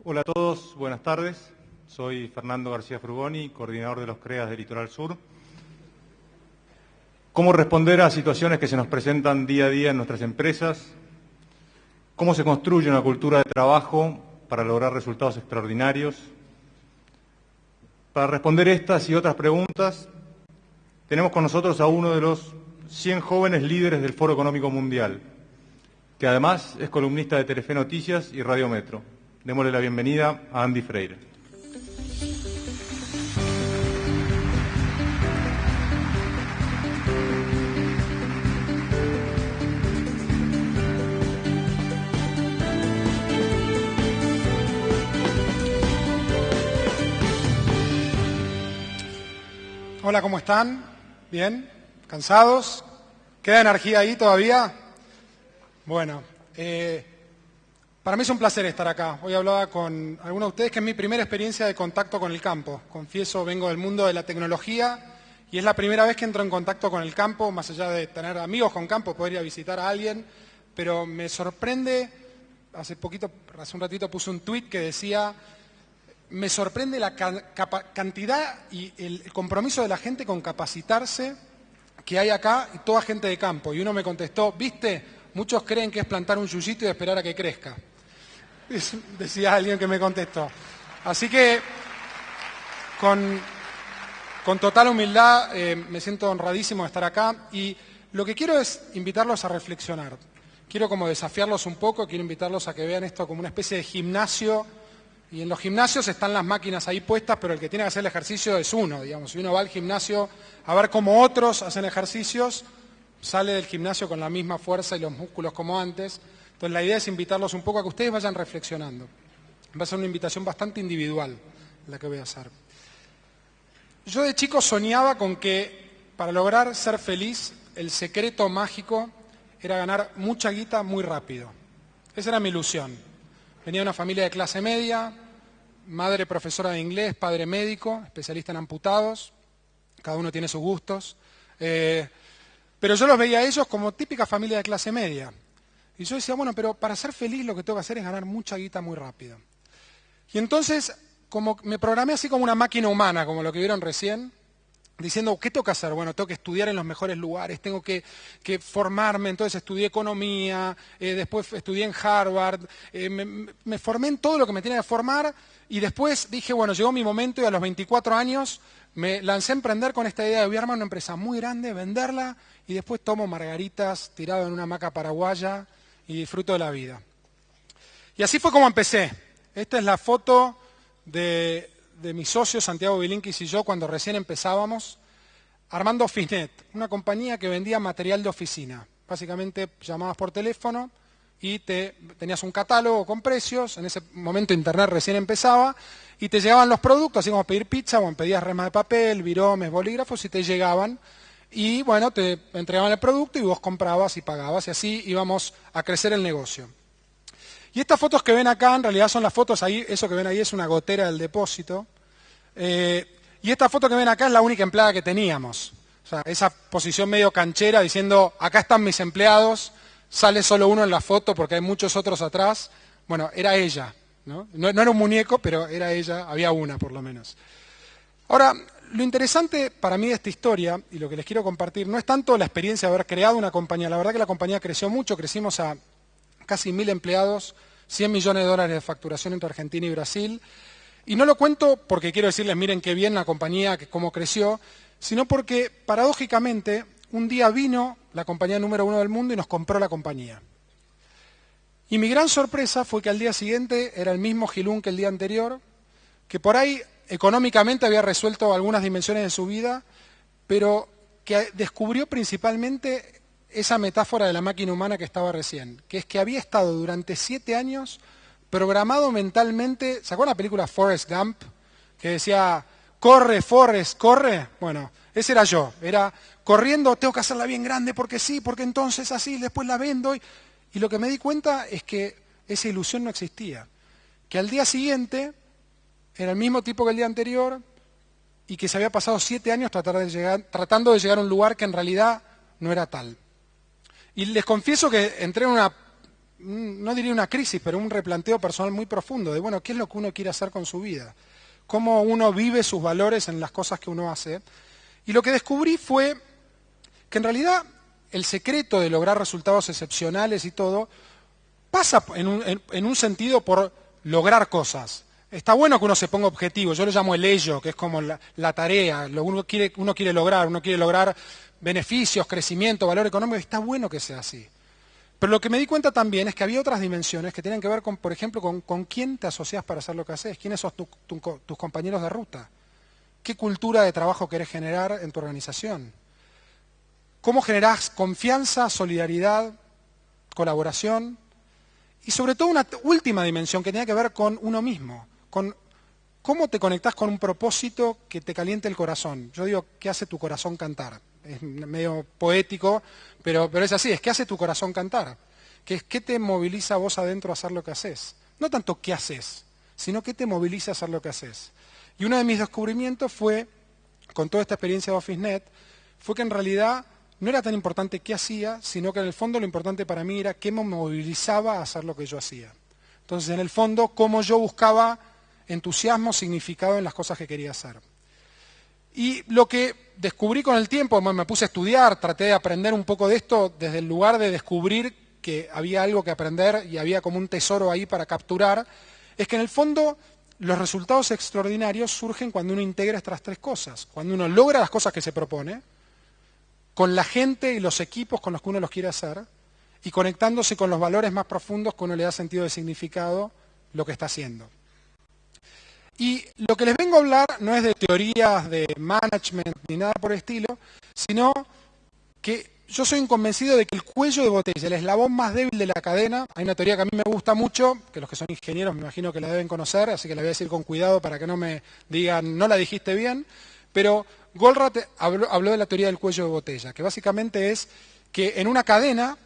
Hola a todos, buenas tardes. Soy Fernando García Frugoni, coordinador de los CREAS de Litoral Sur. ¿Cómo responder a situaciones que se nos presentan día a día en nuestras empresas? ¿Cómo se construye una cultura de trabajo para lograr resultados extraordinarios? Para responder estas y otras preguntas, tenemos con nosotros a uno de los 100 jóvenes líderes del Foro Económico Mundial, que además es columnista de Telefe Noticias y Radio Metro. Démosle la bienvenida a Andy Freire. Hola, ¿cómo están? ¿Bien? ¿Cansados? ¿Queda energía ahí todavía? Bueno, para mí es un placer estar acá. Hoy hablaba con algunos de ustedes que es mi primera experiencia de contacto con el campo. Confieso, vengo del mundo de la tecnología y es la primera vez que entro en contacto con el campo, más allá de tener amigos con campo, poder ir a visitar a alguien, pero me sorprende, hace un ratito puse un tuit que decía: me sorprende la cantidad y el compromiso de la gente con capacitarse que hay acá, y toda gente de campo. Y uno me contestó: ¿viste? Muchos creen que es plantar un yuyito y esperar a que crezca. Decía alguien que me contestó. Así que, con total humildad, me siento honradísimo de estar acá. Y lo que quiero es invitarlos a reflexionar. Quiero como desafiarlos un poco, quiero invitarlos a que vean esto como una especie de gimnasio. Y en los gimnasios están las máquinas ahí puestas, pero el que tiene que hacer el ejercicio es uno, digamos. Si uno va al gimnasio a ver cómo otros hacen ejercicios, sale del gimnasio con la misma fuerza y los músculos como antes. Entonces la idea es invitarlos un poco a que ustedes vayan reflexionando. Va a ser una invitación bastante individual la que voy a hacer. Yo de chico soñaba con que para lograr ser feliz, el secreto mágico era ganar mucha guita muy rápido. Esa era mi ilusión. Venía de una familia de clase media, madre profesora de inglés, padre médico, especialista en amputados, cada uno tiene sus gustos, pero yo los veía a ellos como típica familia de clase media. Y yo decía, bueno, pero para ser feliz lo que tengo que hacer es ganar mucha guita muy rápido. Y entonces, como me programé así como una máquina humana, como lo que vieron recién, diciendo, ¿qué tengo que hacer? Bueno, tengo que estudiar en los mejores lugares, tengo que formarme. Entonces estudié economía, después estudié en Harvard, me formé en todo lo que me tenía que formar, y después dije, bueno, llegó mi momento, y a los 24 años me lancé a emprender con esta idea de voy a armar una empresa muy grande, venderla, y después tomo margaritas tirado en una hamaca paraguaya y disfruto de la vida. Y así fue como empecé. Esta es la foto de mi socio Santiago Bilinkis y yo cuando recién empezábamos, armando Finet, una compañía que vendía material de oficina. Básicamente llamabas por teléfono y tenías un catálogo con precios. En ese momento Internet recién empezaba y te llegaban los productos, así como pedir pizza, o pedías remas de papel, viromes, bolígrafos, y te llegaban. Y bueno, te entregaban el producto y vos comprabas y pagabas, y así íbamos a crecer el negocio. Y estas fotos que ven acá, en realidad son las fotos ahí, eso que ven ahí es una gotera del depósito. Y esta foto que ven acá es la única empleada que teníamos. O sea, esa posición medio canchera diciendo, acá están mis empleados, sale solo uno en la foto porque hay muchos otros atrás. Bueno, era ella, ¿no? No era un muñeco, pero era ella, había una por lo menos. Ahora, lo interesante para mí de esta historia, y lo que les quiero compartir, no es tanto la experiencia de haber creado una compañía. La verdad que la compañía creció mucho, crecimos a casi 1.000 empleados, $100 millones de facturación entre Argentina y Brasil. Y no lo cuento porque quiero decirles, miren qué bien la compañía, cómo creció, sino porque, paradójicamente, un día vino la compañía número 1 del mundo y nos compró la compañía. Y mi gran sorpresa fue que al día siguiente era el mismo Gilún que el día anterior, que por ahí económicamente había resuelto algunas dimensiones de su vida, pero que descubrió principalmente esa metáfora de la máquina humana que estaba recién, que es que había estado durante 7 años programado mentalmente. ¿Se acuerdan la película Forrest Gump? Que decía, corre, Forrest, corre. Bueno, ese era yo. Era corriendo, tengo que hacerla bien grande porque sí, porque entonces así, después la vendo. Y lo que me di cuenta es que esa ilusión no existía. Que al día siguiente era el mismo tipo que el día anterior y que se había pasado 7 años tratando de llegar a un lugar que en realidad no era tal. Y les confieso que entré en una no diría una crisis, pero un replanteo personal muy profundo de, bueno, ¿qué es lo que uno quiere hacer con su vida? ¿Cómo uno vive sus valores en las cosas que uno hace? Y lo que descubrí fue que en realidad el secreto de lograr resultados excepcionales y todo pasa en un sentido por lograr cosas. Está bueno que uno se ponga objetivos, yo lo llamo el ello, que es como la tarea, uno quiere lograr beneficios, crecimiento, valor económico, está bueno que sea así. Pero lo que me di cuenta también es que había otras dimensiones que tienen que ver con, por ejemplo, con quién te asocias para hacer lo que haces, quiénes son tus compañeros de ruta, qué cultura de trabajo querés generar en tu organización, cómo generás confianza, solidaridad, colaboración y sobre todo una última dimensión que tiene que ver con uno mismo, con cómo te conectás con un propósito que te caliente el corazón. Yo digo, ¿qué hace tu corazón cantar? Es medio poético, pero es así, es ¿qué hace tu corazón cantar? Que es ¿qué te moviliza a vos adentro a hacer lo que haces? No tanto qué haces, sino qué te moviliza a hacer lo que haces. Y uno de mis descubrimientos fue, con toda esta experiencia de OfficeNet, fue que en realidad no era tan importante qué hacía, sino que en el fondo lo importante para mí era qué me movilizaba a hacer lo que yo hacía. Entonces, en el fondo, cómo yo buscaba entusiasmo, significado en las cosas que quería hacer. Y lo que descubrí con el tiempo, me puse a estudiar, traté de aprender un poco de esto desde el lugar de descubrir que había algo que aprender y había como un tesoro ahí para capturar, es que en el fondo los resultados extraordinarios surgen cuando uno integra estas tres cosas, cuando uno logra las cosas que se propone, con la gente y los equipos con los que uno los quiere hacer, y conectándose con los valores más profundos que uno le da sentido de significado lo que está haciendo. Y lo que les vengo a hablar no es de teorías de management ni nada por el estilo, sino que yo soy un convencido de que el cuello de botella, el eslabón más débil de la cadena, hay una teoría que a mí me gusta mucho, que los que son ingenieros me imagino que la deben conocer, así que la voy a decir con cuidado para que no me digan, no la dijiste bien, pero Goldratt habló de la teoría del cuello de botella, que básicamente es que en una cadena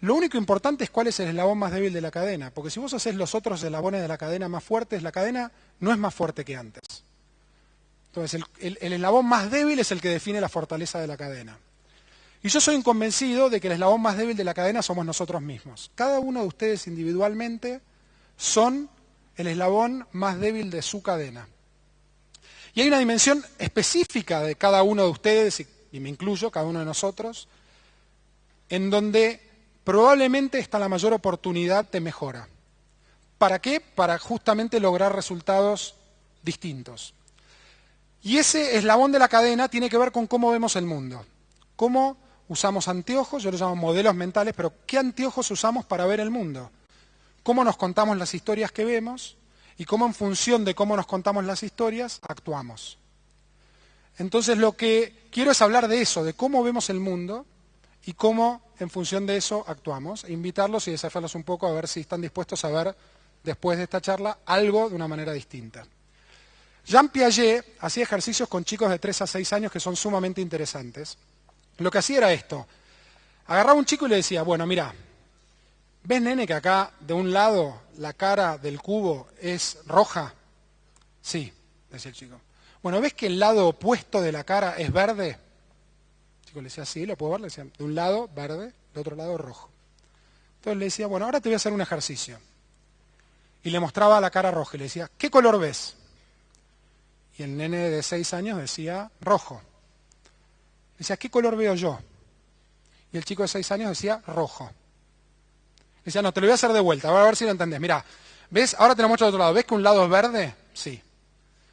lo único importante es cuál es el eslabón más débil de la cadena, porque si vos haces los otros eslabones de la cadena más fuertes, la cadena no es más fuerte que antes. Entonces, el eslabón más débil es el que define la fortaleza de la cadena. Y yo soy convencido de que el eslabón más débil de la cadena somos nosotros mismos. Cada uno de ustedes individualmente son el eslabón más débil de su cadena. Y hay una dimensión específica de cada uno de ustedes, y me incluyo, cada uno de nosotros, en donde probablemente está la mayor oportunidad de mejora. ¿Para qué? Para justamente lograr resultados distintos. Y ese eslabón de la cadena tiene que ver con cómo vemos el mundo. Cómo usamos anteojos, yo los llamo modelos mentales, pero ¿qué anteojos usamos para ver el mundo? Cómo nos contamos las historias que vemos y cómo en función de cómo nos contamos las historias actuamos. Entonces lo que quiero es hablar de eso, de cómo vemos el mundo y cómo en función de eso actuamos, e invitarlos y desafiarlos un poco a ver si están dispuestos a ver, después de esta charla, algo de una manera distinta. Jean Piaget hacía ejercicios con chicos de 3 a 6 años que son sumamente interesantes. Lo que hacía era esto, agarraba a un chico y le decía, bueno, mira, ¿ves, nene, que acá de un lado la cara del cubo es roja? Sí, decía el chico. Bueno, ¿ves que el lado opuesto de la cara es verde? El chico le decía, sí, lo puedo ver, le decía, de un lado verde, del otro lado rojo. Entonces le decía, bueno, ahora te voy a hacer un ejercicio. Y le mostraba la cara roja y le decía, ¿qué color ves? Y el nene de 6 años decía, rojo. Le decía, ¿qué color veo yo? Y el chico de 6 años decía, rojo. Le decía, no, te lo voy a hacer de vuelta, a ver si lo entendés. Mirá, ¿ves? Ahora te lo muestro de otro lado. ¿Ves que un lado es verde? Sí.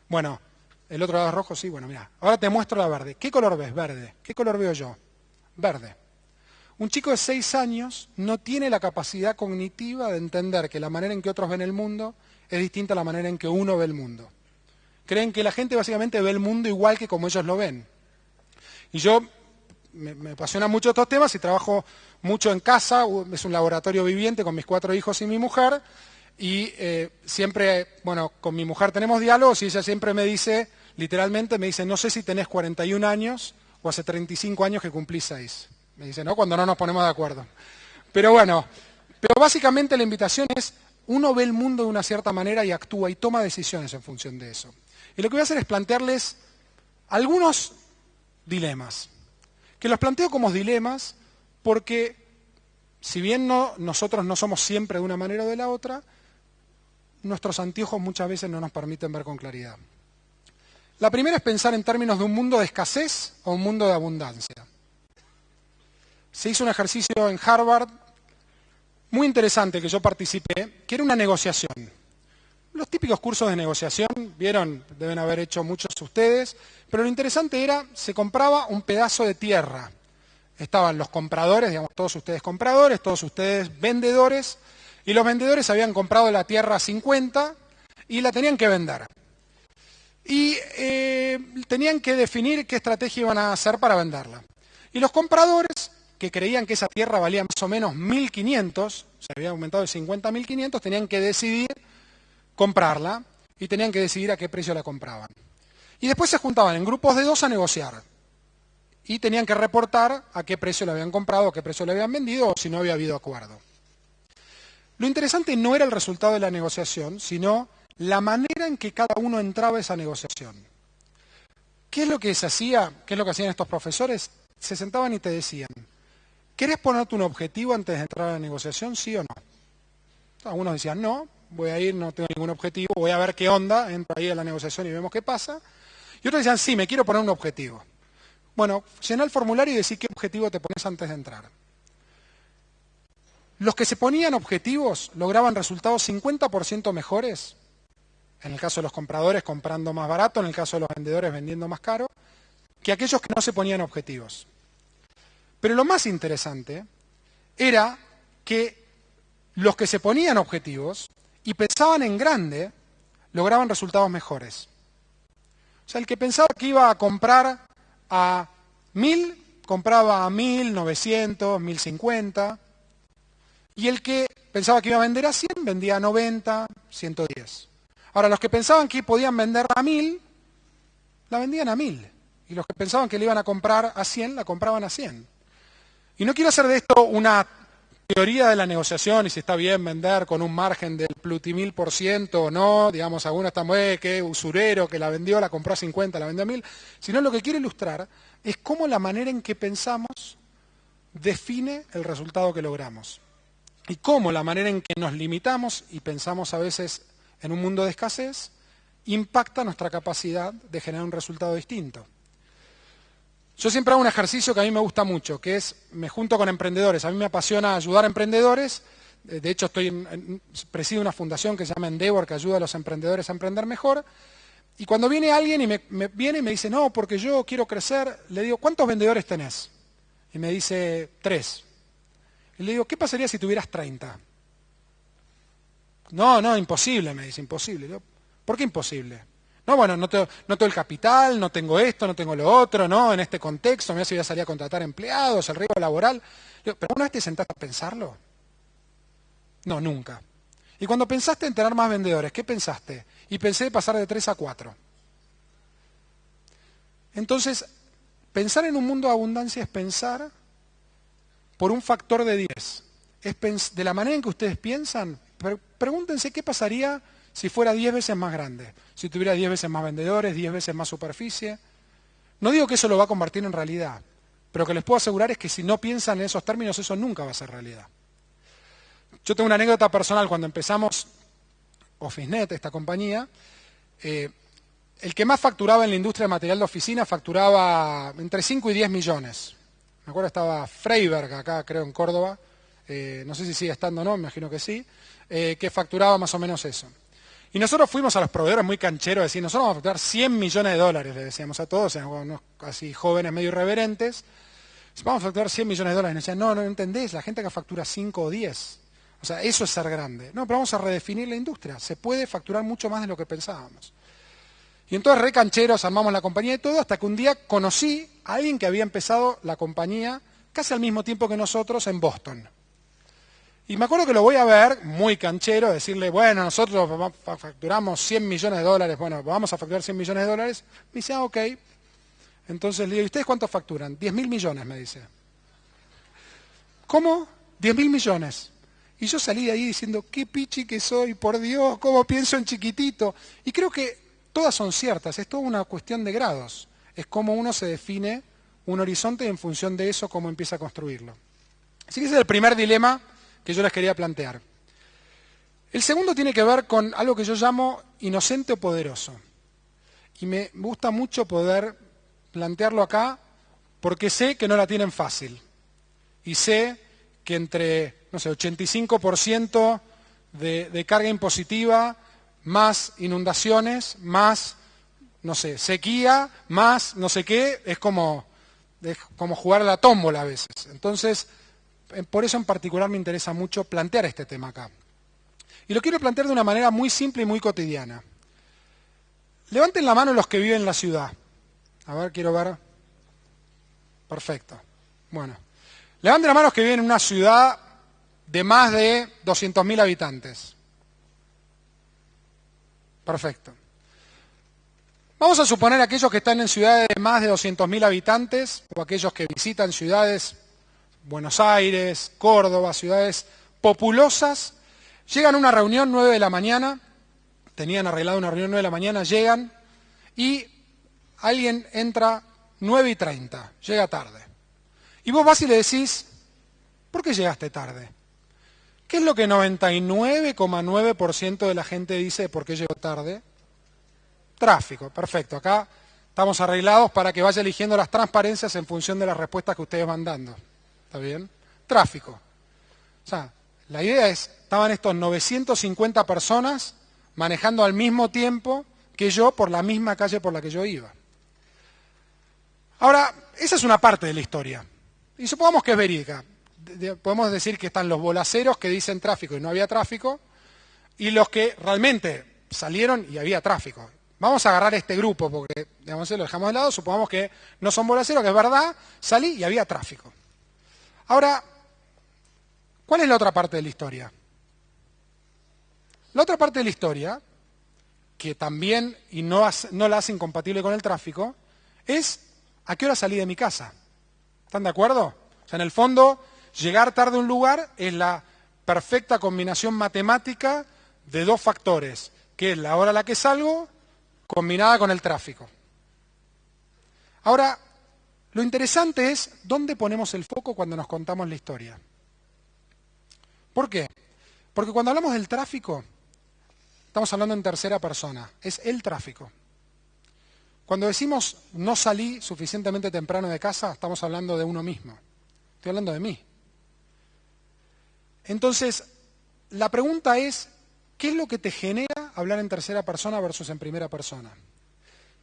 Bueno, el otro lado es rojo, sí, bueno, mirá. Ahora te muestro la verde. ¿Qué color ves? Verde. ¿Qué color veo yo? Verde. Un chico de 6 años no tiene la capacidad cognitiva de entender que la manera en que otros ven el mundo es distinta a la manera en que uno ve el mundo. Creen que la gente básicamente ve el mundo igual que como ellos lo ven. Y yo me apasionan mucho estos temas y trabajo mucho en casa, es un laboratorio viviente con mis 4 hijos y mi mujer, y siempre, bueno, con mi mujer tenemos diálogos y ella siempre me dice, literalmente me dice, no sé si tenés 41 años o hace 35 años que cumplís 6. Me dice, ¿no? Cuando no nos ponemos de acuerdo. Pero bueno, pero básicamente la invitación es, uno ve el mundo de una cierta manera y actúa y toma decisiones en función de eso. Y lo que voy a hacer es plantearles algunos dilemas, que los planteo como dilemas porque si bien nosotros no somos siempre de una manera o de la otra, nuestros anteojos muchas veces no nos permiten ver con claridad. La primera es pensar en términos de un mundo de escasez o un mundo de abundancia. Se hizo un ejercicio en Harvard muy interesante que yo participé, que era una negociación. Los típicos cursos de negociación, vieron, deben haber hecho muchos de ustedes, pero lo interesante era, se compraba un pedazo de tierra. Estaban los compradores, digamos, todos ustedes compradores, todos ustedes vendedores, y los vendedores habían comprado la tierra a 50 y la tenían que vender. Y tenían que definir qué estrategia iban a hacer para venderla. Y los compradores, que creían que esa tierra valía más o menos 1.500, se había aumentado de 50 a 1.500, tenían que decidir comprarla y tenían que decidir a qué precio la compraban. Y después se juntaban en grupos de 2 a negociar. Y tenían que reportar a qué precio la habían comprado, a qué precio la habían vendido o si no había habido acuerdo. Lo interesante no era el resultado de la negociación, sino la manera en que cada uno entraba a esa negociación. ¿Qué es lo que se hacía? ¿Qué es lo que hacían estos profesores? Se sentaban y te decían, ¿querés ponerte un objetivo antes de entrar a la negociación, sí o no? Algunos decían, no, voy a ir, no tengo ningún objetivo, voy a ver qué onda, entro ahí a la negociación y vemos qué pasa. Y otros decían, sí, me quiero poner un objetivo. Bueno, llená el formulario y decí qué objetivo te pones antes de entrar. Los que se ponían objetivos lograban resultados 50% mejores, en el caso de los compradores comprando más barato, en el caso de los vendedores vendiendo más caro, que aquellos que no se ponían objetivos. Pero lo más interesante era que los que se ponían objetivos y pensaban en grande, lograban resultados mejores. O sea, el que pensaba que iba a comprar a 1.000, compraba a 1.900, 1.050. Y el que pensaba que iba a vender a 100, vendía a 90, 110. Ahora, los que pensaban que podían vender a 1.000, la vendían a 1.000. Y los que pensaban que le iban a comprar a 100, la compraban a 100. Y no quiero hacer de esto una teoría de la negociación y si está bien vender con un margen del plutimil% o no, digamos, algunos están, qué usurero que la vendió, la compró a 50, la vendió a 1.000, sino lo que quiero ilustrar es cómo la manera en que pensamos define el resultado que logramos. Y cómo la manera en que nos limitamos y pensamos a veces en un mundo de escasez impacta nuestra capacidad de generar un resultado distinto. Yo siempre hago un ejercicio que a mí me gusta mucho, que es, me junto con emprendedores. A mí me apasiona ayudar a emprendedores. De hecho, presido una fundación que se llama Endeavor, que ayuda a los emprendedores a emprender mejor. Y cuando viene alguien y viene y me dice, no, porque yo quiero crecer, le digo, ¿cuántos vendedores tenés? Y me dice, 3. Y le digo, ¿qué pasaría si tuvieras 30? No, imposible, me dice, imposible. Digo, ¿por qué imposible? No, bueno, no tengo el capital, no tengo esto, no tengo lo otro, no, en este contexto, mira si voy a salir a contratar empleados, el riesgo laboral. Digo, ¿pero una vez te sentaste a pensarlo? No, nunca. Y cuando pensaste en tener más vendedores, ¿qué pensaste? Y pensé pasar de 3 a 4. Entonces, pensar en un mundo de abundancia es pensar por un factor de 10. De la manera en que ustedes piensan, pregúntense qué pasaría si fuera 10 veces más grande, si tuviera 10 veces más vendedores, 10 veces más superficie. No digo que eso lo va a convertir en realidad, pero lo que les puedo asegurar es que si no piensan en esos términos, eso nunca va a ser realidad. Yo tengo una anécdota personal. Cuando empezamos OfficeNet, esta compañía, el que más facturaba en la industria de material de oficina facturaba entre 5 y 10 millones. Me acuerdo estaba Freiberg acá, creo, en Córdoba, no sé si sigue estando o no, me imagino que sí, que facturaba más o menos eso. Y nosotros fuimos a los proveedores muy cancheros, decir, nosotros vamos a facturar 100 millones de dólares, le decíamos a todos, unos casi jóvenes medio irreverentes, vamos a facturar 100 millones de dólares. Y nos decían, no entendés, la gente que factura 5 o 10, o sea, eso es ser grande. No, pero vamos a redefinir la industria, se puede facturar mucho más de lo que pensábamos. Y entonces, re cancheros, armamos la compañía y todo, hasta que un día conocí a alguien que había empezado la compañía casi al mismo tiempo que nosotros en Boston. Y me acuerdo que lo voy a ver, muy canchero, decirle, bueno, nosotros facturamos 100 millones de dólares, bueno, vamos a facturar 100 millones de dólares. Me dice, ok. Entonces le digo, ¿y ustedes cuánto facturan? 10.000 millones, me dice. ¿Cómo? 10.000 millones. Y yo salí de ahí diciendo, qué pichi que soy, por Dios, cómo pienso en chiquitito. Y creo que todas son ciertas, es toda una cuestión de grados. Es cómo uno se define un horizonte y en función de eso cómo empieza a construirlo. Así que ese es el primer dilema que yo les quería plantear. El segundo tiene que ver con algo que yo llamo inocente o poderoso. Y me gusta mucho poder plantearlo acá porque sé que no la tienen fácil. Y sé que entre, 85% de carga impositiva, más inundaciones, más, sequía, más no sé qué, es como jugar a la tómbola a veces. Entonces, por eso en particular me interesa mucho plantear este tema acá. Y lo quiero plantear de una manera muy simple y muy cotidiana. Levanten la mano los que viven en la ciudad. A ver, quiero ver. Perfecto. Bueno. Levanten la mano los que viven en una ciudad de más de 200.000 habitantes. Perfecto. Vamos a suponer aquellos que están en ciudades de más de 200.000 habitantes o aquellos que visitan ciudades, Buenos Aires, Córdoba, ciudades populosas, llegan a una reunión 9 de la mañana, tenían arreglado una reunión 9 de la mañana, llegan y alguien entra 9:30, llega tarde. Y vos vas y le decís, ¿por qué llegaste tarde? ¿Qué es lo que 99,9% de la gente dice por qué llegó tarde? Tráfico, perfecto. Acá estamos arreglados para que vaya eligiendo las transparencias en función de las respuestas que ustedes van dando. ¿Está bien? Tráfico. O sea, la idea es, estaban estos 950 personas manejando al mismo tiempo que yo por la misma calle por la que yo iba. Ahora, esa es una parte de la historia. Y supongamos que es verídica. Podemos decir que están los bolaceros que dicen tráfico y no había tráfico, y los que realmente salieron y había tráfico. Vamos a agarrar este grupo porque, digamos, lo dejamos de lado, supongamos que no son bolaceros, que es verdad, salí y había tráfico. Ahora, ¿cuál es la otra parte de la historia? La otra parte de la historia, que también y no la hace incompatible con el tráfico, es a qué hora salí de mi casa. ¿Están de acuerdo? O sea, en el fondo, llegar tarde a un lugar es la perfecta combinación matemática de dos factores, que es la hora a la que salgo, combinada con el tráfico. Ahora, lo interesante es dónde ponemos el foco cuando nos contamos la historia. ¿Por qué? Porque cuando hablamos del tráfico, estamos hablando en tercera persona, es el tráfico. Cuando decimos no salí suficientemente temprano de casa, estamos hablando de uno mismo. Estoy hablando de mí. Entonces, la pregunta es, ¿qué es lo que te genera hablar en tercera persona versus en primera persona?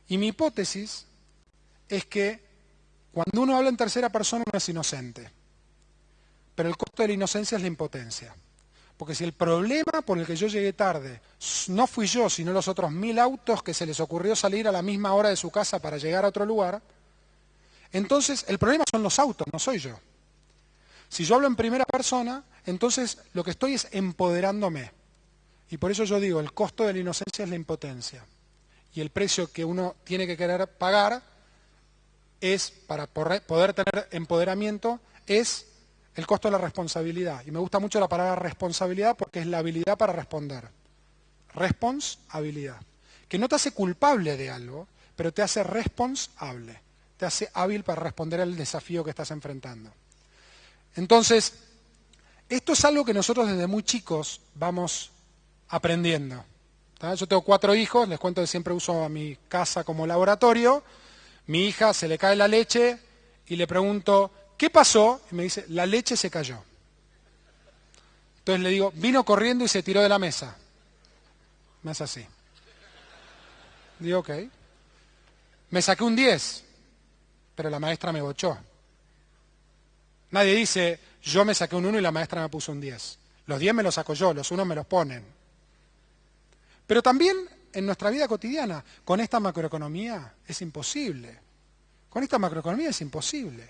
Y mi hipótesis es que cuando uno habla en tercera persona uno es inocente. Pero el costo de la inocencia es la impotencia. Porque si el problema por el que yo llegué tarde no fui yo, sino los otros 1000 autos que se les ocurrió salir a la misma hora de su casa para llegar a otro lugar, entonces el problema son los autos, no soy yo. Si yo hablo en primera persona, entonces lo que estoy es empoderándome. Y por eso yo digo, el costo de la inocencia es la impotencia. Y el precio que uno tiene que querer pagar es, para poder tener empoderamiento, es el costo de la responsabilidad. Y me gusta mucho la palabra responsabilidad porque es la habilidad para responder. Responsabilidad. Que no te hace culpable de algo, pero te hace responsable. Te hace hábil para responder al desafío que estás enfrentando. Entonces, esto es algo que nosotros desde muy chicos vamos aprendiendo. ¿Tá? Yo tengo 4 hijos, les cuento que siempre uso a mi casa como laboratorio. Mi hija se le cae la leche y le pregunto, ¿qué pasó? Y me dice, la leche se cayó. Entonces le digo, vino corriendo y se tiró de la mesa. Me hace así. Digo, ok. Me saqué un 10, pero la maestra me bochó. Nadie dice, yo me saqué un 1 y la maestra me puso un 10. Los 10 me los saco yo, los 1 me los ponen. Pero también en nuestra vida cotidiana, con esta macroeconomía es imposible. Con esta macroeconomía es imposible.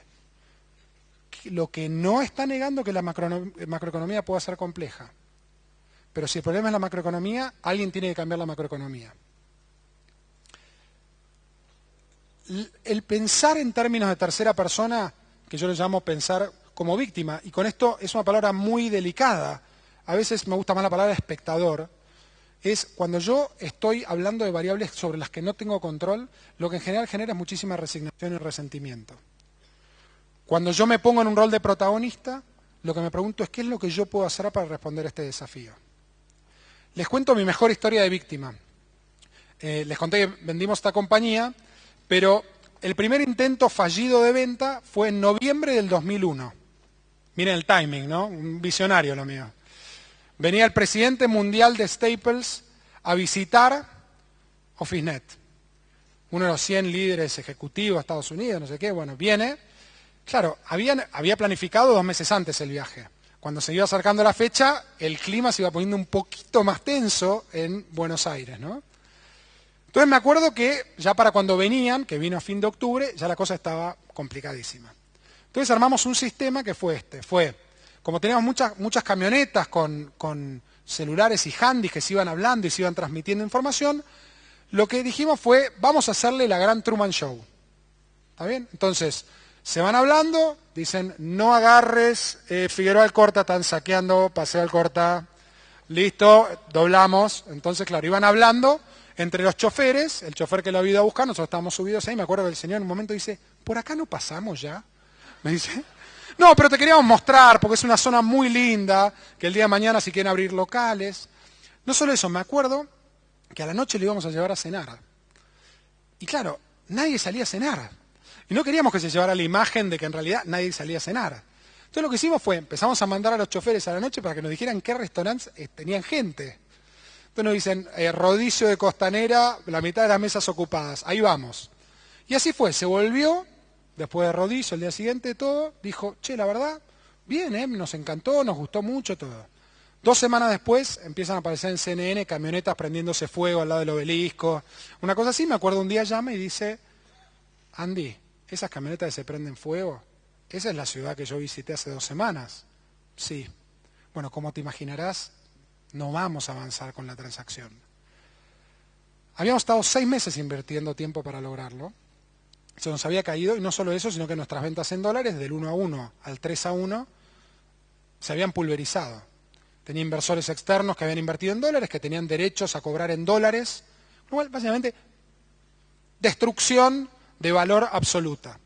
Lo que no está negando que la macroeconomía pueda ser compleja. Pero si el problema es la macroeconomía, alguien tiene que cambiar la macroeconomía. El pensar en términos de tercera persona, que yo le llamo pensar como víctima, y con esto es una palabra muy delicada, a veces me gusta más la palabra espectador, es cuando yo estoy hablando de variables sobre las que no tengo control, lo que en general genera es muchísima resignación y resentimiento. Cuando yo me pongo en un rol de protagonista, lo que me pregunto es qué es lo que yo puedo hacer para responder a este desafío. Les cuento mi mejor historia de víctima. Les conté que vendimos esta compañía, pero el primer intento fallido de venta fue en noviembre del 2001. Miren el timing, ¿no? Un visionario lo mío. Venía el presidente mundial de Staples a visitar OfficeNet, uno de los 100 líderes ejecutivos de Estados Unidos, no sé qué, bueno, viene. Claro, había planificado 2 meses antes el viaje. Cuando se iba acercando la fecha, el clima se iba poniendo un poquito más tenso en Buenos Aires, ¿no? Entonces me acuerdo que ya para cuando venían, que vino a fin de octubre, ya la cosa estaba complicadísima. Entonces armamos un sistema que fue como teníamos muchas camionetas con celulares y handys que se iban hablando y se iban transmitiendo información, lo que dijimos fue, vamos a hacerle la gran Truman Show. ¿Está bien? Entonces, se van hablando, dicen, no agarres, Figueroa Alcorta, están saqueando, Paseo Alcorta, listo, doblamos. Entonces, claro, iban hablando entre los choferes, el chofer que lo había ido a buscar, nosotros estábamos subidos ahí, me acuerdo que el señor en un momento dice, ¿por acá no pasamos ya? Me dice, no, pero te queríamos mostrar, porque es una zona muy linda, que el día de mañana si quieren abrir locales. No solo eso, me acuerdo que a la noche le íbamos a llevar a cenar. Y claro, nadie salía a cenar. Y no queríamos que se llevara la imagen de que en realidad nadie salía a cenar. Entonces lo que hicimos fue, empezamos a mandar a los choferes a la noche para que nos dijeran qué restaurantes tenían gente. Entonces nos dicen, Rodicio de Costanera, la mitad de las mesas ocupadas, ahí vamos. Y así fue, se volvió, después de Rodicio, el día siguiente, todo, dijo, che, la verdad, bien, nos encantó, nos gustó mucho todo. 2 semanas después empiezan a aparecer en CNN camionetas prendiéndose fuego al lado del obelisco. Una cosa así, me acuerdo un día llama y dice, Andy, esas camionetas que se prenden fuego, esa es la ciudad que yo visité hace 2 semanas. Sí. Bueno, como te imaginarás, no vamos a avanzar con la transacción. Habíamos estado 6 meses invirtiendo tiempo para lograrlo. Se nos había caído, y no solo eso, sino que nuestras ventas en dólares, del 1-1 al 3-1, se habían pulverizado. Tenía inversores externos que habían invertido en dólares, que tenían derechos a cobrar en dólares. Igual, básicamente, destrucción de valor absoluta.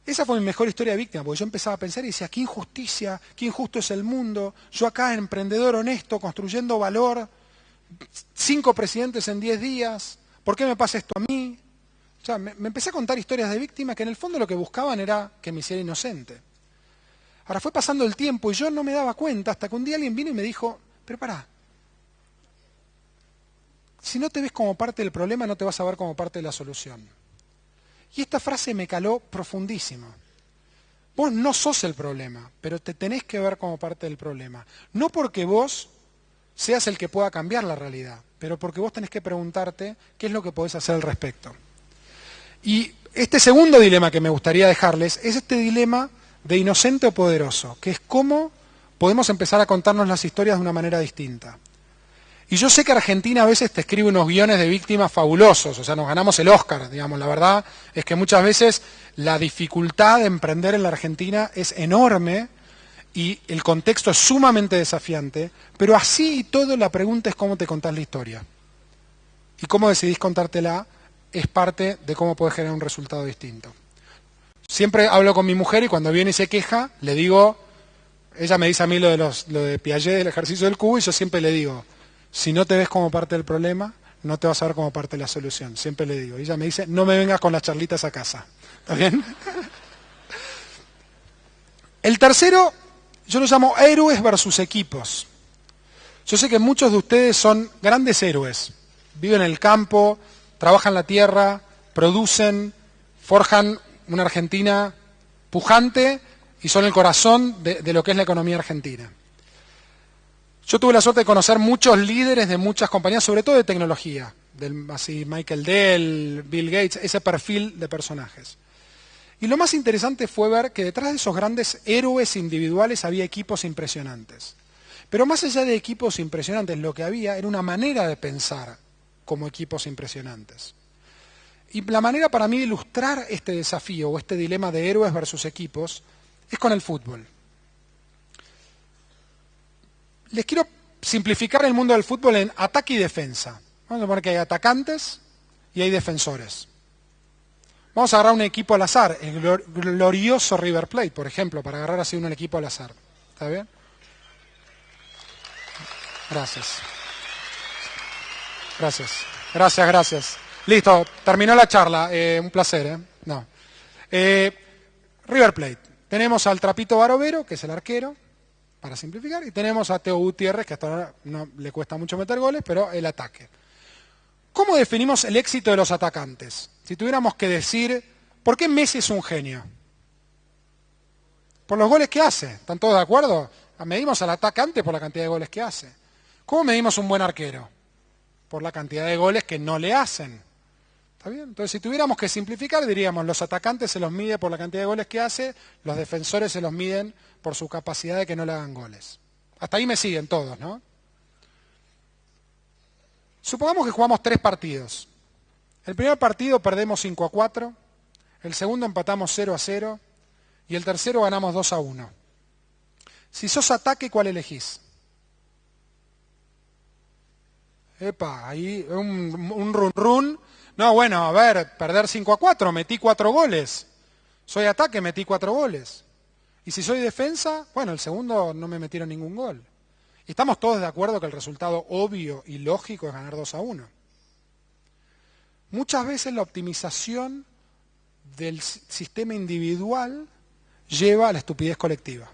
Esa fue mi mejor historia de víctima, porque yo empezaba a pensar y decía, qué injusticia, qué injusto es el mundo. Yo acá, emprendedor honesto, construyendo valor, 5 presidentes en 10 días, ¿por qué me pasa esto a mí? O sea, me empecé a contar historias de víctimas que en el fondo lo que buscaban era que me hiciera inocente. Ahora fue pasando el tiempo y yo no me daba cuenta hasta que un día alguien vino y me dijo, pero pará, si no te ves como parte del problema, no te vas a ver como parte de la solución. Y esta frase me caló profundísimo. Vos no sos el problema, pero te tenés que ver como parte del problema. No porque vos seas el que pueda cambiar la realidad, pero porque vos tenés que preguntarte qué es lo que podés hacer al respecto. Y este segundo dilema que me gustaría dejarles es este dilema de inocente o poderoso, que es cómo podemos empezar a contarnos las historias de una manera distinta. Y yo sé que Argentina a veces te escribe unos guiones de víctimas fabulosos, o sea, nos ganamos el Oscar, digamos. La verdad es que muchas veces la dificultad de emprender en la Argentina es enorme y el contexto es sumamente desafiante, pero así y todo la pregunta es cómo te contás la historia. Y cómo decidís contártela es parte de cómo podés generar un resultado distinto. Siempre hablo con mi mujer y cuando viene y se queja, le digo, ella me dice a mí lo de Piaget, del ejercicio del cubo, y yo siempre le digo, si no te ves como parte del problema, no te vas a ver como parte de la solución. Siempre le digo. Y ella me dice, no me vengas con las charlitas a casa. ¿Está bien? El tercero, yo lo llamo héroes versus equipos. Yo sé que muchos de ustedes son grandes héroes. Viven en el campo, trabajan la tierra, producen, forjan una Argentina pujante y son el corazón de lo que es la economía argentina. Yo tuve la suerte de conocer muchos líderes de muchas compañías, sobre todo de tecnología, así Michael Dell, Bill Gates, ese perfil de personajes. Y lo más interesante fue ver que detrás de esos grandes héroes individuales había equipos impresionantes. Pero más allá de equipos impresionantes, lo que había era una manera de pensar como equipos impresionantes. Y la manera para mí de ilustrar este desafío o este dilema de héroes versus equipos es con el fútbol. Les quiero simplificar el mundo del fútbol en ataque y defensa. Vamos a poner que hay atacantes y hay defensores. Vamos a agarrar un equipo al azar, el glorioso River Plate, por ejemplo, para agarrar así un equipo al azar. ¿Está bien? Gracias. Gracias. Listo, terminó la charla. Un placer, ¿eh? No. River Plate. Tenemos al Trapito Barovero, que es el arquero, para simplificar, y tenemos a Teo Gutiérrez, que hasta ahora no le cuesta mucho meter goles, pero el ataque. ¿Cómo definimos el éxito de los atacantes? Si tuviéramos que decir, ¿por qué Messi es un genio? Por los goles que hace. ¿Están todos de acuerdo? Medimos al atacante por la cantidad de goles que hace. ¿Cómo medimos un buen arquero? Por la cantidad de goles que no le hacen. ¿Está bien? Entonces, si tuviéramos que simplificar, diríamos, los atacantes se los mide por la cantidad de goles que hace, los defensores se los miden por su capacidad de que no le hagan goles. Hasta ahí me siguen todos, ¿no? Supongamos que jugamos 3 partidos. El primer partido perdemos 5-4, el segundo empatamos 0-0 y el tercero ganamos 2-1. Si sos ataque, ¿cuál elegís? Epa, ahí un run. No, bueno, a ver, perder 5-4, metí 4 goles. Soy ataque, metí 4 goles. Y si soy defensa, bueno, el segundo no me metieron ningún gol. Y estamos todos de acuerdo que el resultado obvio y lógico es ganar 2-1. Muchas veces la optimización del sistema individual lleva a la estupidez colectiva.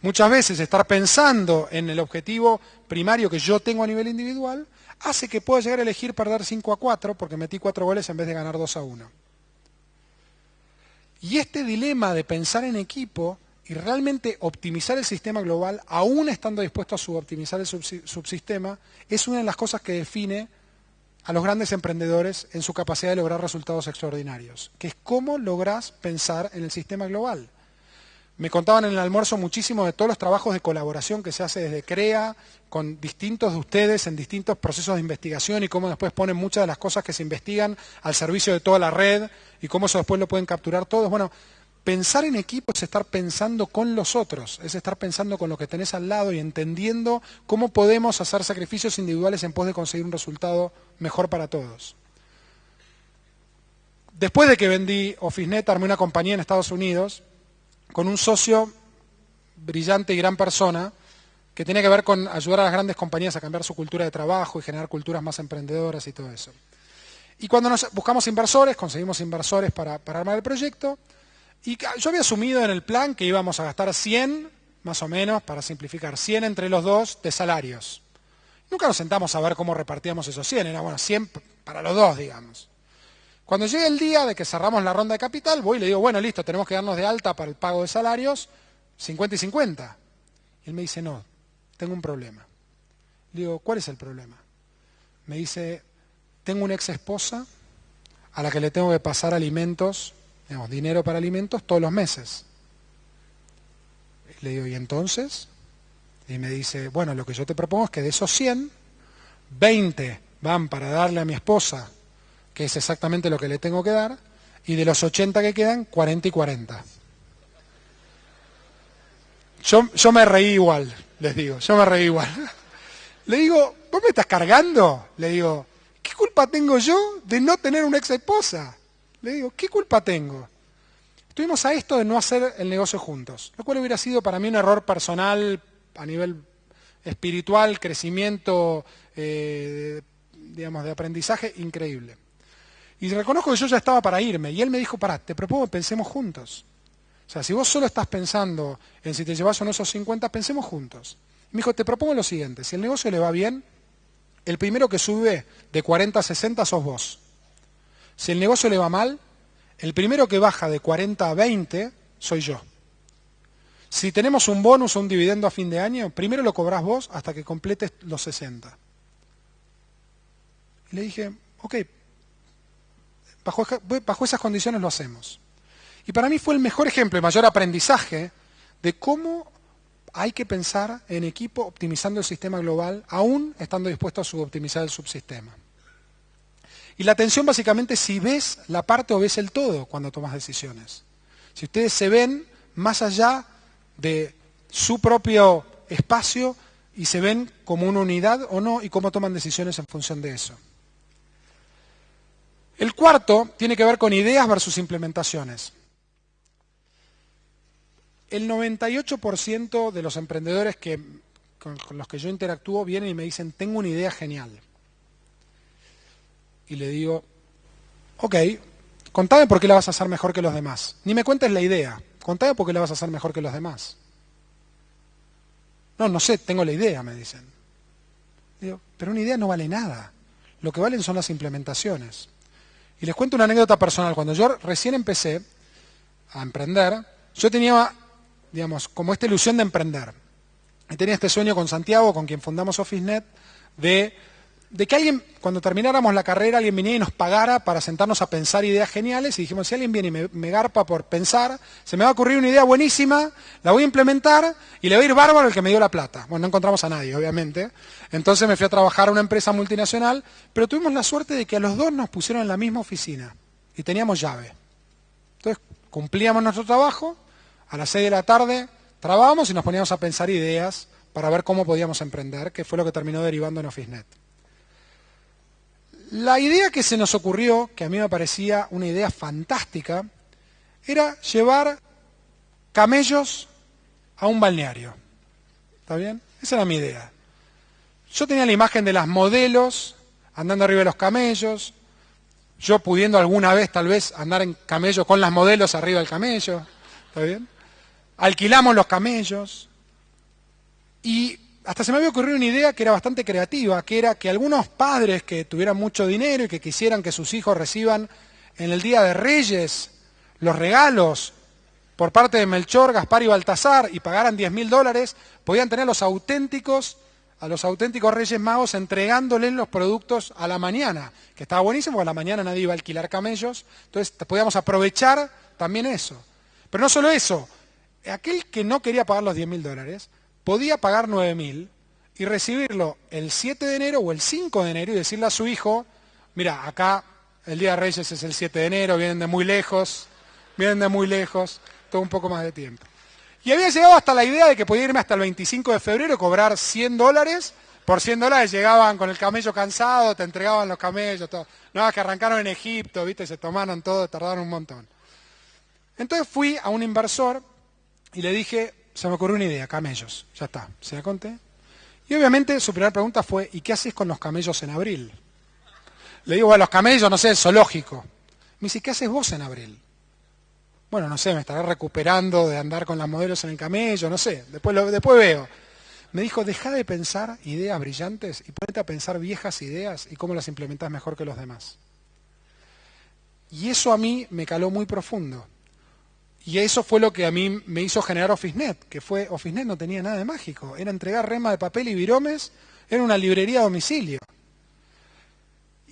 Muchas veces estar pensando en el objetivo primario que yo tengo a nivel individual hace que pueda llegar a elegir perder 5-4 porque metí 4 goles en vez de ganar 2-1. Y este dilema de pensar en equipo y realmente optimizar el sistema global, aún estando dispuesto a suboptimizar el subsistema, es una de las cosas que define a los grandes emprendedores en su capacidad de lograr resultados extraordinarios, que es cómo lográs pensar en el sistema global. Me contaban en el almuerzo muchísimo de todos los trabajos de colaboración que se hace desde CREA, con distintos de ustedes en distintos procesos de investigación y cómo después ponen muchas de las cosas que se investigan al servicio de toda la red y cómo eso después lo pueden capturar todos. Bueno, pensar en equipo es estar pensando con los otros, es estar pensando con lo que tenés al lado y entendiendo cómo podemos hacer sacrificios individuales en pos de conseguir un resultado mejor para todos. Después de que vendí OfficeNet, armé una compañía en Estados Unidos con un socio brillante y gran persona que tiene que ver con ayudar a las grandes compañías a cambiar su cultura de trabajo y generar culturas más emprendedoras y todo eso. Y cuando nos buscamos inversores, conseguimos inversores para armar el proyecto, y yo había asumido en el plan que íbamos a gastar 100, más o menos, para simplificar, 100 entre los dos de salarios. Nunca nos sentamos a ver cómo repartíamos esos 100, era bueno, 100 para los dos, digamos. Cuando llega el día de que cerramos la ronda de capital, voy y le digo, bueno, listo, tenemos que darnos de alta para el pago de salarios, 50 y 50. Y él me dice, no, tengo un problema. Le digo, ¿cuál es el problema? Me dice, tengo una ex esposa a la que le tengo que pasar alimentos, digamos, dinero para alimentos todos los meses. Le digo, ¿y entonces? Y me dice, bueno, lo que yo te propongo es que de esos 100, 20 van para darle a mi esposa, que es exactamente lo que le tengo que dar, y de los 80 que quedan, 40 y 40. Yo me reí igual, les digo, yo me reí igual. Le digo, ¿vos me estás cargando? Le digo, ¿qué culpa tengo yo de no tener una ex esposa? Le digo, ¿qué culpa tengo? Estuvimos a esto de no hacer el negocio juntos, lo cual hubiera sido para mí un error personal a nivel espiritual, crecimiento, digamos, de aprendizaje increíble. Y reconozco que yo ya estaba para irme, y él me dijo, pará, te propongo que pensemos juntos. O sea, si vos solo estás pensando en si te llevas o no esos 50, pensemos juntos. Y me dijo, te propongo lo siguiente, si el negocio le va bien, el primero que sube de 40 a 60 sos vos. Si el negocio le va mal, el primero que baja de 40 a 20 soy yo. Si tenemos un bonus o un dividendo a fin de año, primero lo cobrás vos hasta que completes los 60. Y le dije, ok, bajo esas condiciones lo hacemos. Y para mí fue el mejor ejemplo, el mayor aprendizaje de cómo hay que pensar en equipo optimizando el sistema global, aún estando dispuesto a suboptimizar el subsistema. Y la atención básicamente es si ves la parte o ves el todo cuando tomas decisiones. Si ustedes se ven más allá de su propio espacio y se ven como una unidad o no y cómo toman decisiones en función de eso. El cuarto tiene que ver con ideas versus implementaciones. El 98% de los emprendedores con los que yo interactúo vienen y me dicen, tengo una idea genial. Y le digo, ok, contame por qué la vas a hacer mejor que los demás. Ni me cuentes la idea, contame por qué la vas a hacer mejor que los demás. No sé, tengo la idea, me dicen. Digo, pero una idea no vale nada. Lo que valen son las implementaciones. Y les cuento una anécdota personal. Cuando yo recién empecé a emprender, yo tenía, digamos, como esta ilusión de emprender. Y tenía este sueño con Santiago, con quien fundamos OfficeNet, de que alguien, cuando termináramos la carrera, alguien viniera y nos pagara para sentarnos a pensar ideas geniales. Y dijimos, si alguien viene y me garpa por pensar, se me va a ocurrir una idea buenísima, la voy a implementar y le va a ir bárbaro el que me dio la plata. Bueno, no encontramos a nadie, obviamente. Entonces me fui a trabajar a una empresa multinacional, pero tuvimos la suerte de que a los dos nos pusieron en la misma oficina y teníamos llave. Entonces cumplíamos nuestro trabajo, a las 6 de la tarde trabábamos y nos poníamos a pensar ideas para ver cómo podíamos emprender, que fue lo que terminó derivando en OfficeNet. La idea que se nos ocurrió, que a mí me parecía una idea fantástica, era llevar camellos a un balneario. ¿Está bien? Esa era mi idea. Yo tenía la imagen de las modelos andando arriba de los camellos, yo pudiendo alguna vez tal vez andar en camello con las modelos arriba del camello. ¿Está bien? Alquilamos los camellos y hasta se me había ocurrido una idea que era bastante creativa, que era que algunos padres que tuvieran mucho dinero y que quisieran que sus hijos reciban en el Día de Reyes los regalos por parte de Melchor, Gaspar y Baltasar y pagaran $10.000, podían tener a los auténticos Reyes Magos entregándoles los productos a la mañana, que estaba buenísimo, porque a la mañana nadie iba a alquilar camellos, entonces podíamos aprovechar también eso. Pero no solo eso, aquel que no quería pagar los $10.000 podía pagar 9.000 y recibirlo el 7 de enero o el 5 de enero y decirle a su hijo, mira, acá el Día de Reyes es el 7 de enero, vienen de muy lejos, todo un poco más de tiempo. Y había llegado hasta la idea de que podía irme hasta el 25 de febrero y cobrar $100, por $100 llegaban con el camello cansado, te entregaban los camellos, todo. No, que arrancaron en Egipto, ¿viste? Se tomaron todo, tardaron un montón. Entonces fui a un inversor y le dije, se me ocurrió una idea, camellos, ya está, se la conté. Y obviamente su primera pregunta fue, ¿y qué haces con los camellos en abril? Le digo, bueno, los camellos, no sé, zoológico. Me dice, ¿qué haces vos en abril? Bueno, no sé, me estaré recuperando de andar con las modelos en el camello, no sé, después veo. Me dijo, deja de pensar ideas brillantes y ponete a pensar viejas ideas y cómo las implementás mejor que los demás. Y eso a mí me caló muy profundo. Y eso fue lo que a mí me hizo generar OfficeNet, que OfficeNet no tenía nada de mágico, era entregar rema de papel y viromes, era una librería a domicilio.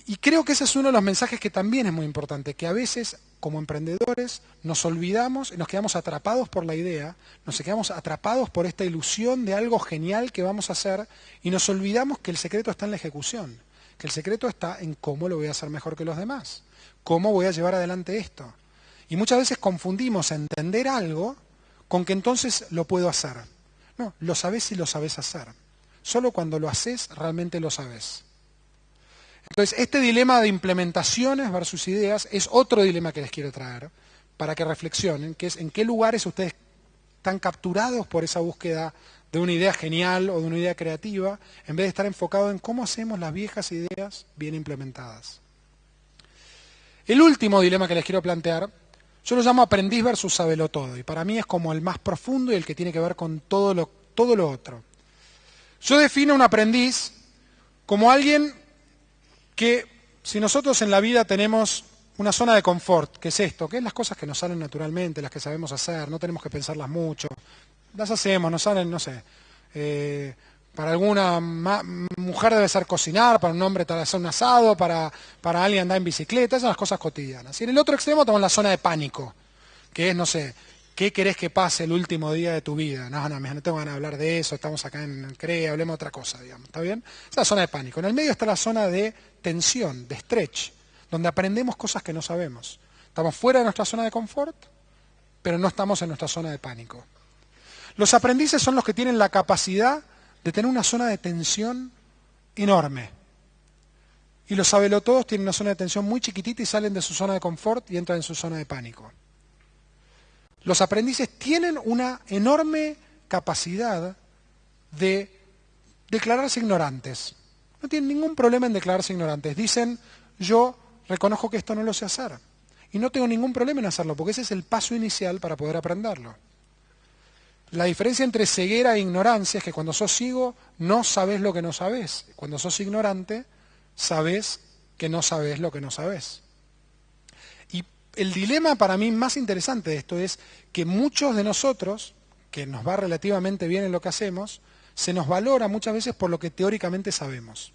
Y creo que ese es uno de los mensajes que también es muy importante, que a veces como emprendedores nos olvidamos y nos quedamos atrapados por la idea, nos quedamos atrapados por esta ilusión de algo genial que vamos a hacer y nos olvidamos que el secreto está en la ejecución, que el secreto está en cómo lo voy a hacer mejor que los demás, cómo voy a llevar adelante esto. Y muchas veces confundimos entender algo con que entonces lo puedo hacer. No, lo sabés y lo sabés hacer. Solo cuando lo haces realmente lo sabés. Entonces, este dilema de implementaciones versus ideas es otro dilema que les quiero traer para que reflexionen, que es en qué lugares ustedes están capturados por esa búsqueda de una idea genial o de una idea creativa, en vez de estar enfocados en cómo hacemos las viejas ideas bien implementadas. El último dilema que les quiero plantear, yo lo llamo aprendiz versus sabelotodo, y para mí es como el más profundo y el que tiene que ver con todo lo otro. Yo defino un aprendiz como alguien que, si nosotros en la vida tenemos una zona de confort, que es esto, que es las cosas que nos salen naturalmente, las que sabemos hacer, no tenemos que pensarlas mucho, las hacemos, nos salen, no sé, para alguna mujer debe ser cocinar, para un hombre debe ser un asado, para alguien andar en bicicleta, esas son las cosas cotidianas. Y en el otro extremo tenemos la zona de pánico, que es, no sé, ¿qué querés que pase el último día de tu vida? No tengo ganas de hablar de eso, estamos acá en el CRE, hablemos de otra cosa, digamos, ¿está bien? Esa es la zona de pánico. En el medio está la zona de tensión, de stretch, donde aprendemos cosas que no sabemos. Estamos fuera de nuestra zona de confort, pero no estamos en nuestra zona de pánico. Los aprendices son los que tienen la capacidad de tener una zona de tensión enorme. Y los sabelotodos tienen una zona de tensión muy chiquitita y salen de su zona de confort y entran en su zona de pánico. Los aprendices tienen una enorme capacidad de declararse ignorantes. No tienen ningún problema en declararse ignorantes. Dicen, yo reconozco que esto no lo sé hacer. Y no tengo ningún problema en hacerlo, porque ese es el paso inicial para poder aprenderlo. La diferencia entre ceguera e ignorancia es que cuando sos ciego no sabés lo que no sabés. Cuando sos ignorante, sabés que no sabés lo que no sabés. Y el dilema para mí más interesante de esto es que muchos de nosotros, que nos va relativamente bien en lo que hacemos, se nos valora muchas veces por lo que teóricamente sabemos.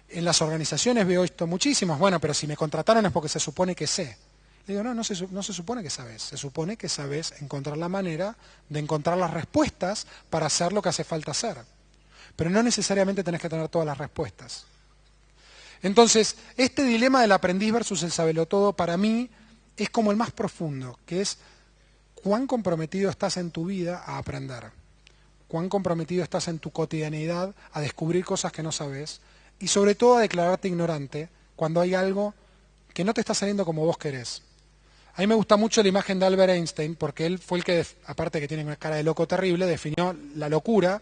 En las organizaciones veo esto muchísimo. Bueno, pero si me contrataron es porque se supone que sé. Le digo, no se supone que sabes. Se supone que sabes encontrar la manera de encontrar las respuestas para hacer lo que hace falta hacer. Pero no necesariamente tenés que tener todas las respuestas. Entonces, este dilema del aprendiz versus el sabelotodo para mí es como el más profundo, que es cuán comprometido estás en tu vida a aprender. Cuán comprometido estás en tu cotidianidad a descubrir cosas que no sabes y sobre todo a declararte ignorante cuando hay algo que no te está saliendo como vos querés. A mí me gusta mucho la imagen de Albert Einstein porque él fue el que, aparte que tiene una cara de loco terrible, definió la locura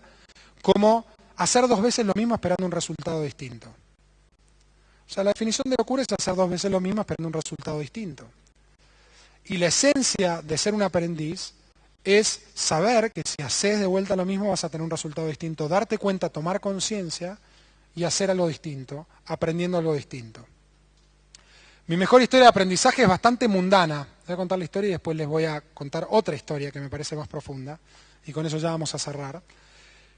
como hacer 2 veces lo mismo esperando un resultado distinto. O sea, la definición de locura es hacer 2 veces lo mismo esperando un resultado distinto. Y la esencia de ser un aprendiz es saber que si haces de vuelta lo mismo vas a tener un resultado distinto, darte cuenta, tomar conciencia y hacer algo distinto, aprendiendo algo distinto. Mi mejor historia de aprendizaje es bastante mundana. Voy a contar la historia y después les voy a contar otra historia que me parece más profunda, y con eso ya vamos a cerrar,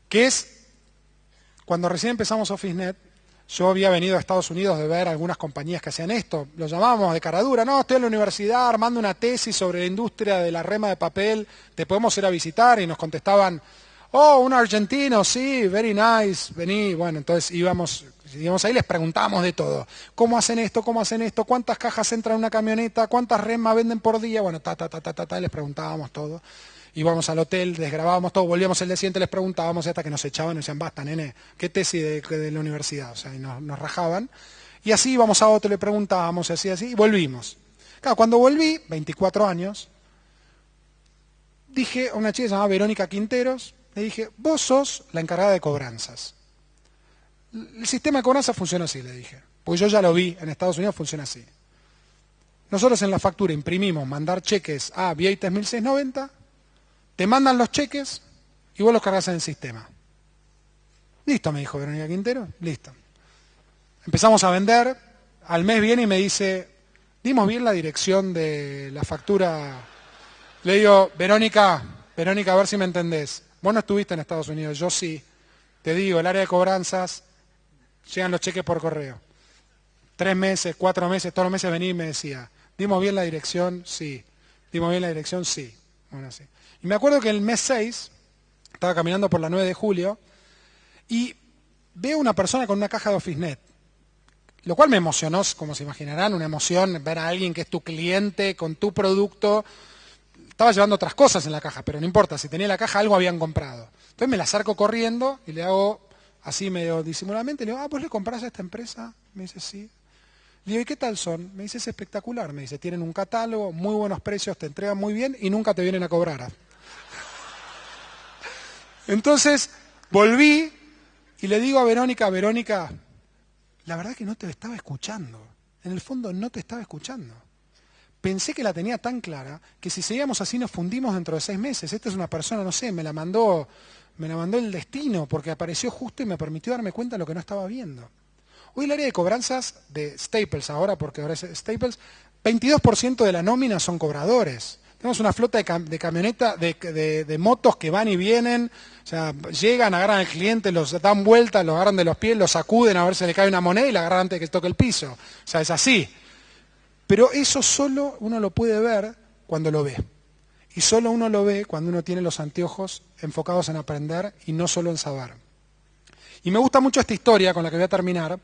que es cuando recién empezamos OfficeNet. Yo había venido a Estados Unidos de ver algunas compañías que hacían esto, lo llamábamos de cara dura, no, estoy en la universidad armando una tesis sobre la industria de la rema de papel, te podemos ir a visitar, y nos contestaban, oh, un argentino, sí, very nice, vení. Bueno, entonces íbamos ahí, les preguntábamos de todo, ¿cómo hacen esto? ¿Cuántas cajas entran en una camioneta? ¿Cuántas remas venden por día? Bueno, les preguntábamos todo. Íbamos al hotel, desgrabábamos todo, volvíamos el día siguiente, les preguntábamos hasta que nos echaban y nos decían, basta, nene, ¿qué tesis de la universidad? O sea, y nos rajaban. Y así íbamos a otro, le preguntábamos, así, y volvimos. Claro, cuando volví, 24 años, dije a una chica llamada Verónica Quinteros, le dije, vos sos la encargada de cobranzas. El sistema de cobranzas funciona así, le dije, porque yo ya lo vi, en Estados Unidos funciona así. Nosotros en la factura imprimimos mandar cheques a Vieites 1690, te mandan los cheques y vos los cargas en el sistema. Listo, me dijo Verónica Quintero, listo. Empezamos a vender, al mes viene y me dice, dimos bien la dirección de la factura. Le digo, Verónica, a ver si me entendés. Vos no estuviste en Estados Unidos, yo sí. Te digo, el área de cobranzas, llegan los cheques por correo. 3 meses, 4 meses, todos los meses venía y me decía, ¿dimos bien la dirección? Sí. ¿Dimos bien la dirección? Sí. Bueno, sí. Y me acuerdo que el mes 6, estaba caminando por la 9 de julio, y veo una persona con una caja de OfficeNet, lo cual me emocionó, como se imaginarán, una emoción ver a alguien que es tu cliente con tu producto. Estaba llevando otras cosas en la caja, pero no importa, si tenía la caja algo habían comprado. Entonces me la acerco corriendo y le hago así medio disimuladamente, le digo, ¿vos le comprás a esta empresa? Me dice, sí. Le digo, ¿y qué tal son? Me dice, es espectacular. Me dice, tienen un catálogo, muy buenos precios, te entregan muy bien y nunca te vienen a cobrar. Entonces volví y le digo a Verónica, la verdad que no te estaba escuchando. En el fondo no te estaba escuchando. Pensé que la tenía tan clara que si seguíamos así nos fundimos dentro de 6 meses. Esta es una persona, no sé, me la mandó el destino porque apareció justo y me permitió darme cuenta de lo que no estaba viendo. Hoy el área de cobranzas de Staples, porque ahora es Staples, 22% de la nómina son cobradores. Tenemos una flota de camionetas, de motos que van y vienen, o sea, llegan, agarran al cliente, los dan vueltas, los agarran de los pies, los sacuden a ver si le cae una moneda y la agarran antes de que toque el piso. O sea, es así. Pero eso solo uno lo puede ver cuando lo ve. Y solo uno lo ve cuando uno tiene los anteojos enfocados en aprender y no solo en saber. Y me gusta mucho esta historia con la que voy a terminar,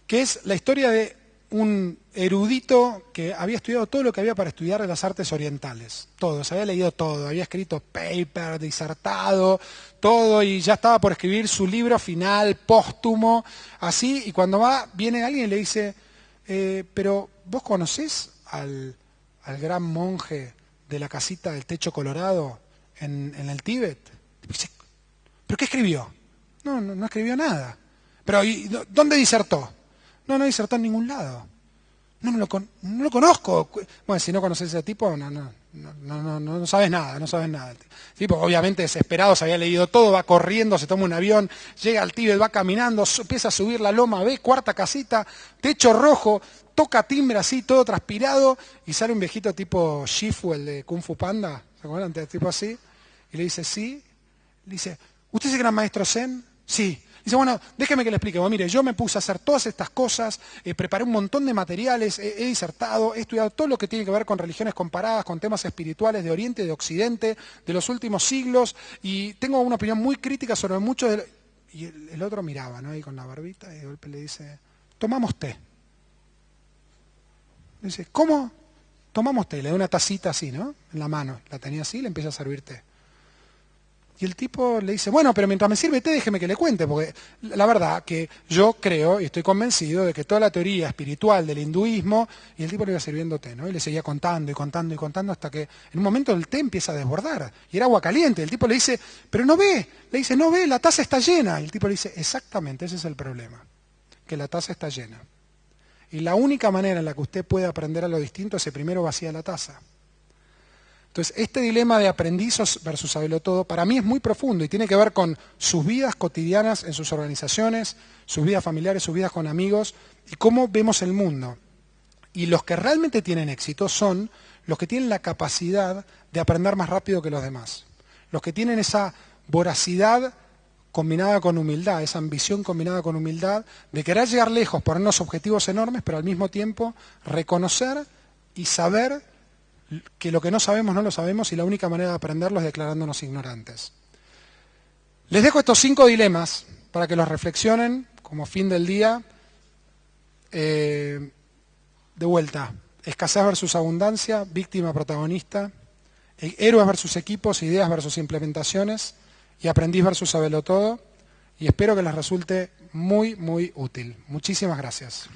que es la historia de un erudito que había estudiado todo lo que había para estudiar de las artes orientales. Todo, se había leído todo, había escrito paper, disertado, todo, y ya estaba por escribir su libro final, póstumo, así, y cuando viene alguien y le dice, pero ¿vos conocés al gran monje de la casita del techo colorado en el Tíbet? Dice, ¿pero qué escribió? No escribió nada. ¿Pero dónde disertó? No disertó en ningún lado. No lo conozco. Bueno, si no conoces a ese tipo, no sabes nada, no sabes nada. El tipo, obviamente desesperado, se había leído todo, va corriendo, se toma un avión, llega al Tíbet, va caminando, empieza a subir la loma, ve, cuarta casita, techo rojo, toca timbre así, todo transpirado, y sale un viejito tipo Shifu, el de Kung Fu Panda, ¿se acuerdan? Tipo así, y le dice, sí. Le dice, ¿usted es el gran maestro Zen? Sí. Dice, bueno, déjeme que le explique. Bueno, mire, yo me puse a hacer todas estas cosas, preparé un montón de materiales, he disertado, he estudiado todo lo que tiene que ver con religiones comparadas, con temas espirituales de Oriente y de Occidente, de los últimos siglos, y tengo una opinión muy crítica sobre muchos de... Y el otro miraba, ¿no? Ahí con la barbita, y de golpe le dice, tomamos té. Dice, ¿cómo? Tomamos té. Le da una tacita así, ¿no? En la mano. La tenía así y le empieza a servir té. Y el tipo le dice, bueno, pero mientras me sirve té, déjeme que le cuente, porque la verdad que yo creo y estoy convencido de que toda la teoría espiritual del hinduismo, y el tipo le iba sirviendo té, ¿no? Y le seguía contando y contando y contando hasta que en un momento el té empieza a desbordar. Y era agua caliente. El tipo le dice, pero no ve. Le dice, no ve, la taza está llena. Y el tipo le dice, exactamente, ese es el problema, que la taza está llena. Y la única manera en la que usted puede aprender a lo distinto es que primero vacía la taza. Entonces, este dilema de aprendiz versus saberlo todo, para mí es muy profundo y tiene que ver con sus vidas cotidianas en sus organizaciones, sus vidas familiares, sus vidas con amigos y cómo vemos el mundo. Y los que realmente tienen éxito son los que tienen la capacidad de aprender más rápido que los demás. Los que tienen esa voracidad combinada con humildad, esa ambición combinada con humildad, de querer llegar lejos, ponernos objetivos enormes, pero al mismo tiempo reconocer y saber que lo que no sabemos no lo sabemos y la única manera de aprenderlo es declarándonos ignorantes. Les dejo estos 5 dilemas para que los reflexionen como fin del día. De vuelta, escasez versus abundancia, víctima protagonista, héroes versus equipos, ideas versus implementaciones y aprendiz versus saberlo todo. Y espero que les resulte muy, muy útil. Muchísimas gracias.